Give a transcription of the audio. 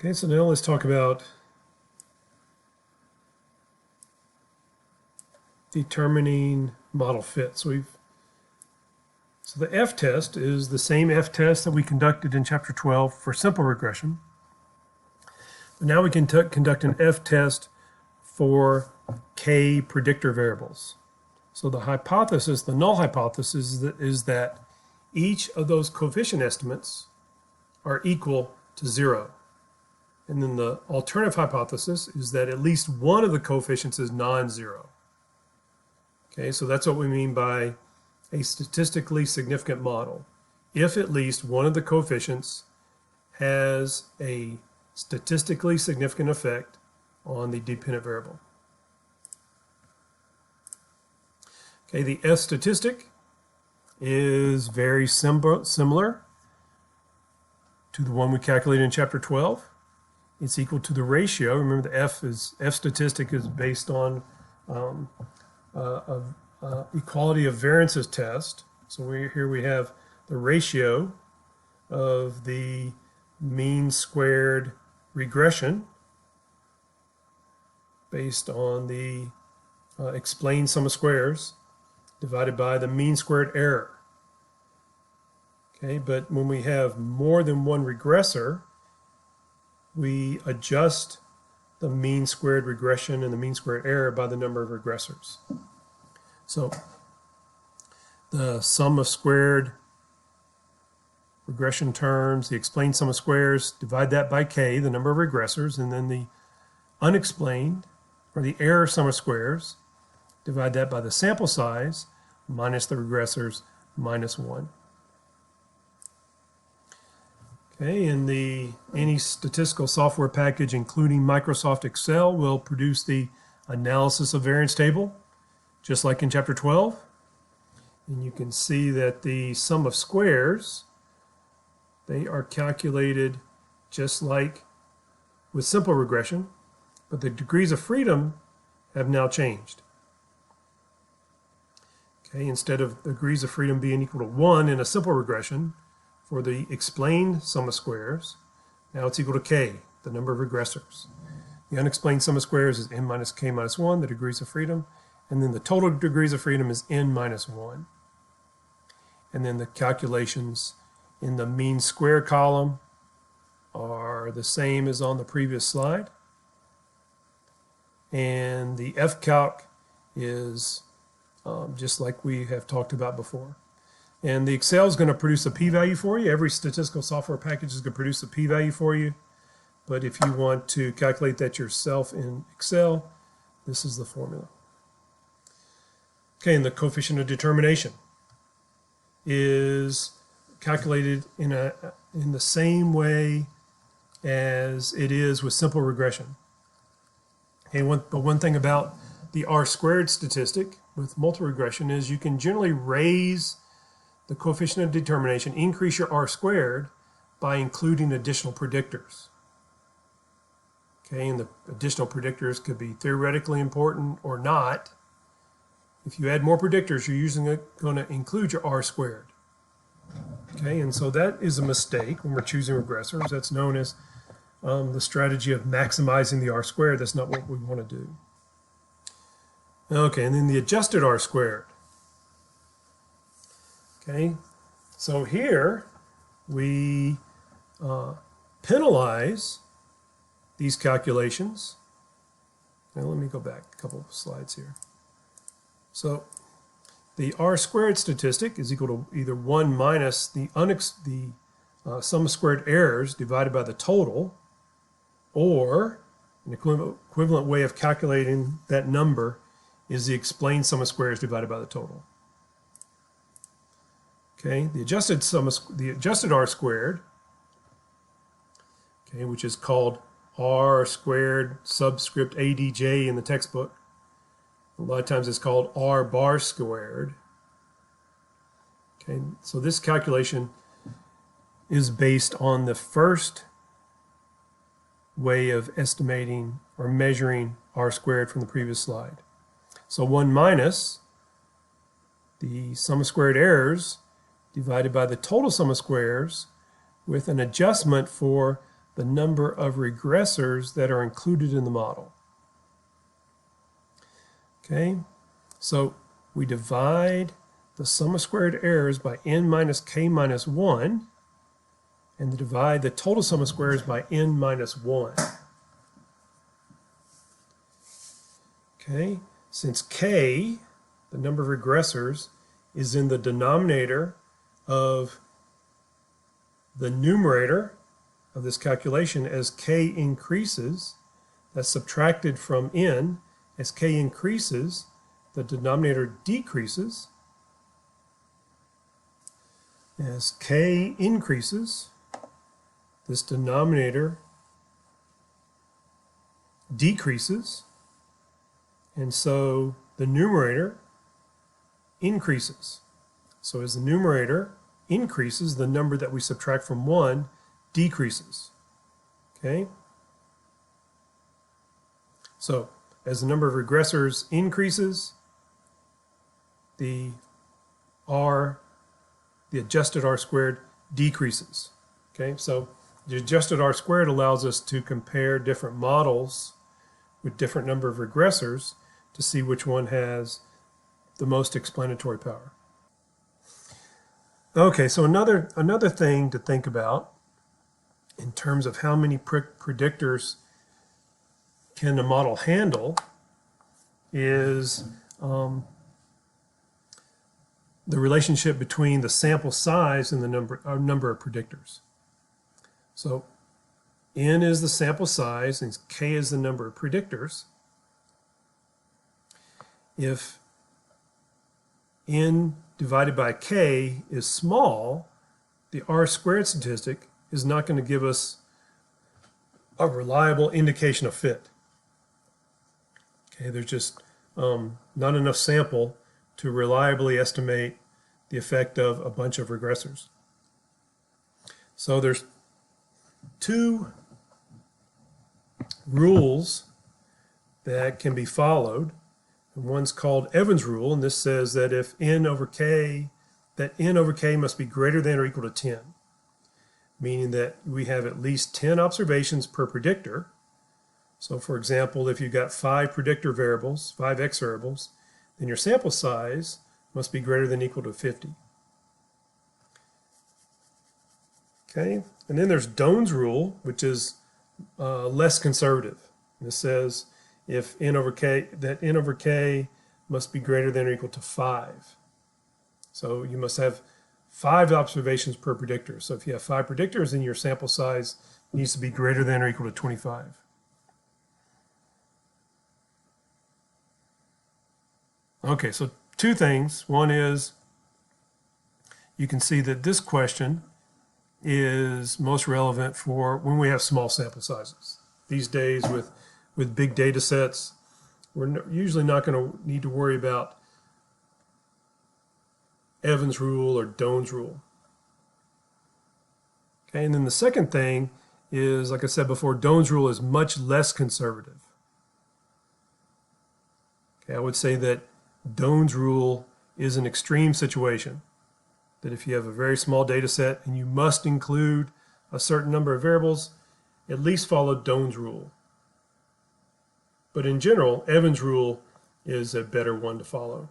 Okay, so now let's talk about determining model fit. So the F-test is the same F-test that we conducted in chapter 12 for simple regression. But now we can conduct an F-test for K predictor variables. So the hypothesis, the null hypothesis, is that each of those coefficient estimates are equal to 0. And then the alternative hypothesis is that at least one of the coefficients is non-zero. Okay, so that's what we mean by a statistically significant model. If at least one of the coefficients has a statistically significant effect on the dependent variable. Okay, the F statistic is very similar to the one we calculated in chapter 12. It's equal to the ratio. Remember, the F statistic is based on equality of variances test. So here we have the ratio of the mean squared regression based on the explained sum of squares divided by the mean squared error. Okay, but when we have more than one regressor, we adjust the mean squared regression and the mean squared error by the number of regressors. So the sum of squared regression terms, the explained sum of squares, divide that by k, the number of regressors, and then the unexplained, or the error sum of squares, divide that by the sample size minus the regressors minus 1. Okay, and any statistical software package, including Microsoft Excel, will produce the analysis of variance table, just like in chapter 12. And you can see that the sum of squares, they are calculated just like with simple regression, but the degrees of freedom have now changed. Okay, instead of degrees of freedom being equal to 1 in a simple regression, for the explained sum of squares, now it's equal to k, the number of regressors. The unexplained sum of squares is n minus k minus 1, the degrees of freedom, and then the total degrees of freedom is n minus 1. And then the calculations in the mean square column are the same as on the previous slide. And the F-calc is just like we have talked about before. And the Excel is going to produce a p-value for you. Every statistical software package is going to produce a p-value for you. But if you want to calculate that yourself in Excel, this is the formula. Okay, and the coefficient of determination is calculated in the same way as it is with simple regression. Okay, but one thing about the R-squared statistic with multiple regression is you can generally raise the coefficient of determination, increase your R-squared by including additional predictors. Okay, and the additional predictors could be theoretically important or not. If you add more predictors, you're usually going to include your R-squared. Okay, and so that is a mistake when we're choosing regressors. That's known as the strategy of maximizing the R-squared. That's not what we want to do. Okay, and then the adjusted R-squared. Okay, so here we penalize these calculations. Now let me go back a couple of slides here. So the R-squared statistic is equal to either 1 minus the sum of squared errors divided by the total, or an equivalent way of calculating that number is the explained sum of squares divided by the total. Okay, the adjusted R-squared, okay, which is called R squared subscript ADJ in the textbook. A lot of times it's called R bar squared. Okay, so this calculation is based on the first way of estimating or measuring R squared from the previous slide. So 1 minus the sum of squared errors divided by the total sum of squares with an adjustment for the number of regressors that are included in the model. Okay, so we divide the sum of squared errors by n minus k minus 1, and divide the total sum of squares by n minus 1. Okay, since k, the number of regressors, is in the denominator of the numerator of this calculation, as k increases, that's subtracted from n. As k increases, the denominator decreases. As k increases, this denominator decreases, and so the numerator increases. So as the numerator increases, the number that we subtract from 1 decreases. Okay? So as the number of regressors increases, the adjusted R squared decreases. Okay, so the adjusted R squared allows us to compare different models with different number of regressors to see which one has the most explanatory power. Okay, so another thing to think about in terms of how many predictors can the model handle is the relationship between the sample size and the number of predictors. So n is the sample size and k is the number of predictors. If n divided by k is small, the R squared statistic is not going to give us a reliable indication of fit. Okay, there's just not enough sample to reliably estimate the effect of a bunch of regressors. So there's two rules that can be followed. And one's called Evans rule, and this says that if n over k must be greater than or equal to 10, meaning that we have at least 10 observations per predictor. So for example, if you've got 5 predictor variables, 5 x variables, then your sample size must be greater than or equal to 50. Okay, and then there's Doan's rule, which is less conservative. And it says if n over k must be greater than or equal to 5. So you must have 5 observations per predictor. So if you have 5 predictors, then your sample size needs to be greater than or equal to 25. Okay, so two things. One is you can see that this question is most relevant for when we have small sample sizes. These days with big data sets, we're usually not going to need to worry about Evans rule or Doan's rule. Okay, and then the second thing is, like I said before, Doan's rule is much less conservative. Okay, I would say that Doan's rule is an extreme situation, that if you have a very small data set and you must include a certain number of variables, at least follow Doan's rule. But in general, Evans rule is a better one to follow.